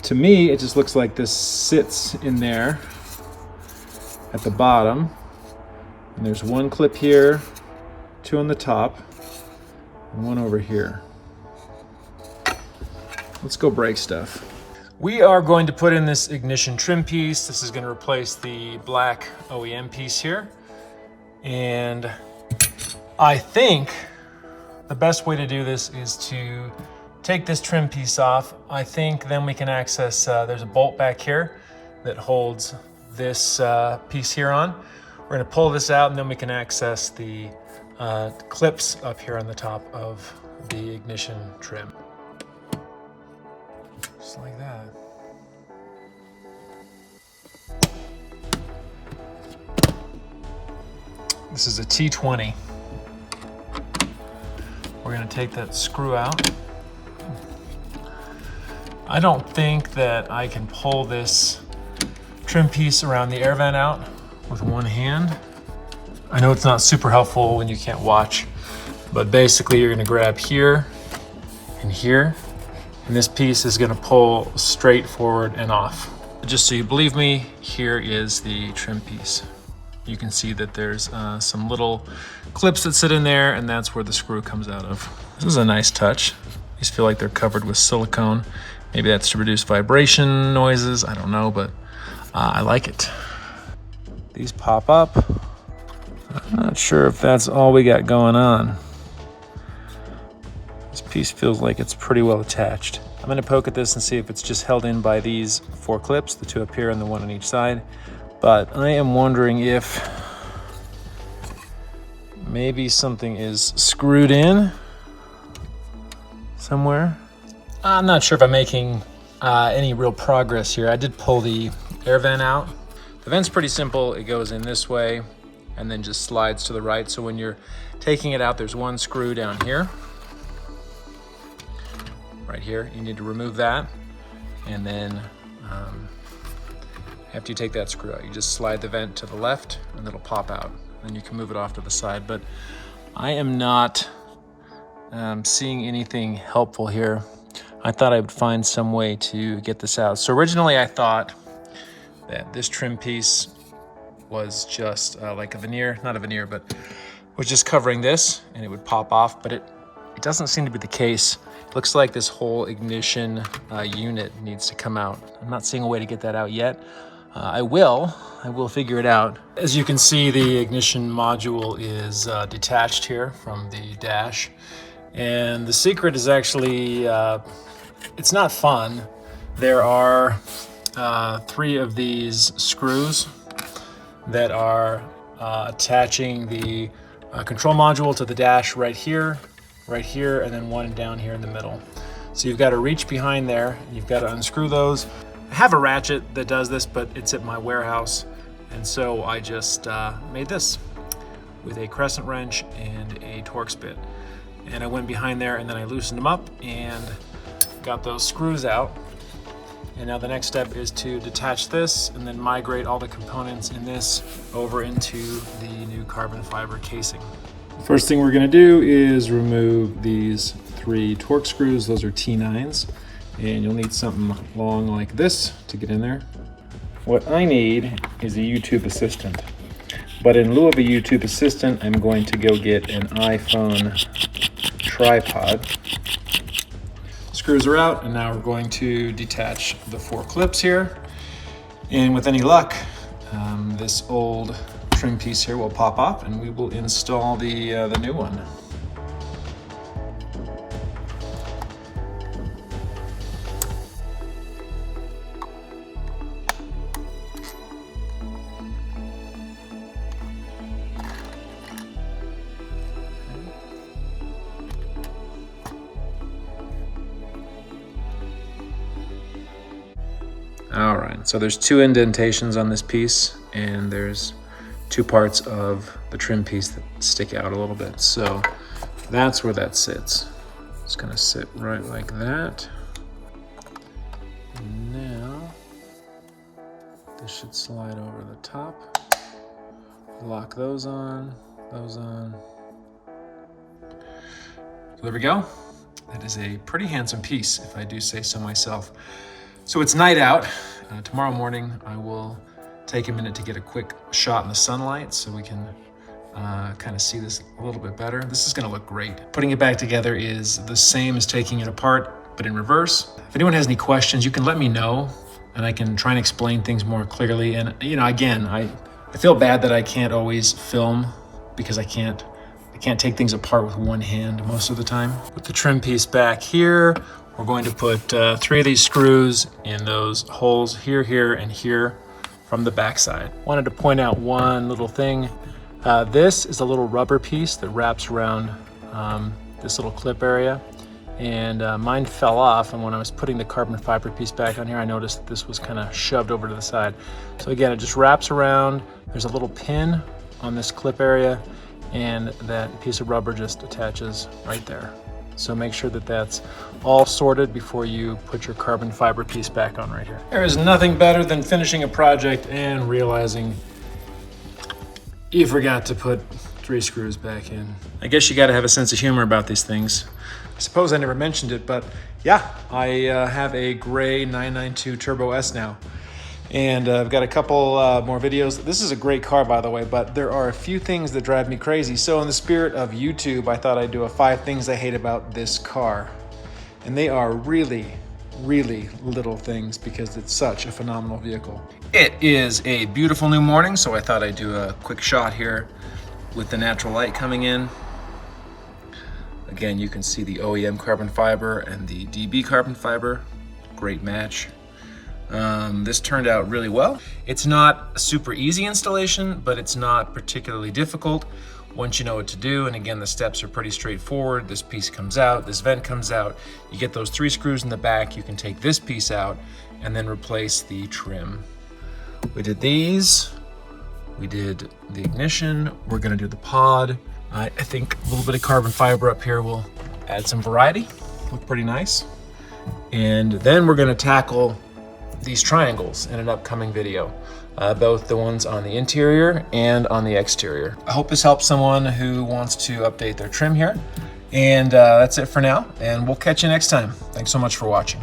To me, it just looks like this sits in there at the bottom. And there's one clip here, two on the top, and one over here. Let's go break stuff. We are going to put in this ignition trim piece. This is going to replace the black OEM piece here. And I think the best way to do this is to take this trim piece off. I think then we can access, there's a bolt back here that holds this piece here on. We're going to pull this out and then we can access the clips up here on the top of the ignition trim. Just like that. This is a T20. We're going to take that screw out. I don't think that I can pull this trim piece around the air vent out with one hand. I know it's not super helpful when you can't watch, but basically you're going to grab here and here, and this piece is going to pull straight forward and off. Just so you believe me, here is the trim piece. You can see that there's some little clips that sit in there, and that's where the screw comes out of. This is a nice touch. These feel like they're covered with silicone. Maybe that's to reduce vibration noises, I don't know, but I like it. These pop up. I'm not sure if that's all we got going on. This piece feels like it's pretty well attached. I'm going to poke at this and see if it's just held in by these four clips, the two up here and the one on each side. But I am wondering if maybe something is screwed in somewhere. I'm not sure if I'm making any real progress here. I did pull the air vent out. The vent's pretty simple. It goes in this way and then just slides to the right. So when you're taking it out, there's one screw down here. Right here. You need to remove that. And then after you take that screw out, you just slide the vent to the left and it'll pop out. Then you can move it off to the side. But I am not seeing anything helpful here. I thought I would find some way to get this out. So originally I thought that this trim piece was just like a veneer, not a veneer, but was just covering this and it would pop off, but it doesn't seem to be the case. It looks like this whole ignition unit needs to come out. I'm not seeing a way to get that out yet. I will figure it out. As you can see, the ignition module is detached here from the dash. And the secret is actually, it's not fun. There are 3 of these screws that are attaching the control module to the dash right here, and then one down here in the middle. So you've got to reach behind there, you've got to unscrew those. I have a ratchet that does this, but it's at my warehouse. And so I just made this with a crescent wrench and a Torx bit. And I went behind there and then I loosened them up and got those screws out. And now the next step is to detach this and then migrate all the components in this over into the new carbon fiber casing. First thing we're going to do is remove these 3 Torx screws. Those are T9s. And you'll need something long like this to get in there. What I need is a YouTube assistant. But in lieu of a YouTube assistant, I'm going to go get an iPhone tripod. Screws are out, and now we're going to detach the 4 clips here. And with any luck, this old trim piece here will pop off and we will install the new one. All right, so there's 2 indentations on this piece and there's 2 parts of the trim piece that stick out a little bit. So that's where that sits. It's gonna sit right like that. And now this should slide over the top. Lock those on, those on. So there we go. That is a pretty handsome piece, if I do say so myself. So it's night out. Tomorrow morning, I will take a minute to get a quick shot in the sunlight so we can kind of see this a little bit better. This is gonna look great. Putting it back together is the same as taking it apart, but in reverse. If anyone has any questions, you can let me know and I can try and explain things more clearly. And again, I feel bad that I can't always film because I can't take things apart with one hand most of the time. Put the trim piece back here. We're going to put 3 of these screws in those holes here, here, and here from the backside. Wanted to point out one little thing. This is a little rubber piece that wraps around this little clip area. And mine fell off, and when I was putting the carbon fiber piece back on here, I noticed this was kind of shoved over to the side. So again, it just wraps around. There's a little pin on this clip area, and that piece of rubber just attaches right there. So make sure that that's all sorted before you put your carbon fiber piece back on right here. There is nothing better than finishing a project and realizing you forgot to put 3 screws back in. I guess you gotta have a sense of humor about these things. I suppose I never mentioned it, but yeah, I have a gray 992 Turbo S now. And I've got a couple more videos. This is a great car, by the way, but there are a few things that drive me crazy. So in the spirit of YouTube, I thought I'd do a 5 things I hate about this car. And they are really, really little things because it's such a phenomenal vehicle. It is a beautiful new morning, so I thought I'd do a quick shot here with the natural light coming in. Again, you can see the OEM carbon fiber and the DB carbon fiber. Great match. This turned out really well. It's not a super easy installation, but it's not particularly difficult once you know what to do. And again, the steps are pretty straightforward. This piece comes out, this vent comes out. You get those 3 screws in the back. You can take this piece out and then replace the trim. We did these. We did the ignition. We're gonna do the pod. I think a little bit of carbon fiber up here will add some variety. Look pretty nice. And then we're gonna tackle these triangles in an upcoming video, both the ones on the interior and on the exterior. I hope this helps someone who wants to update their trim here. And that's it for now, and we'll catch you next time. Thanks so much for watching.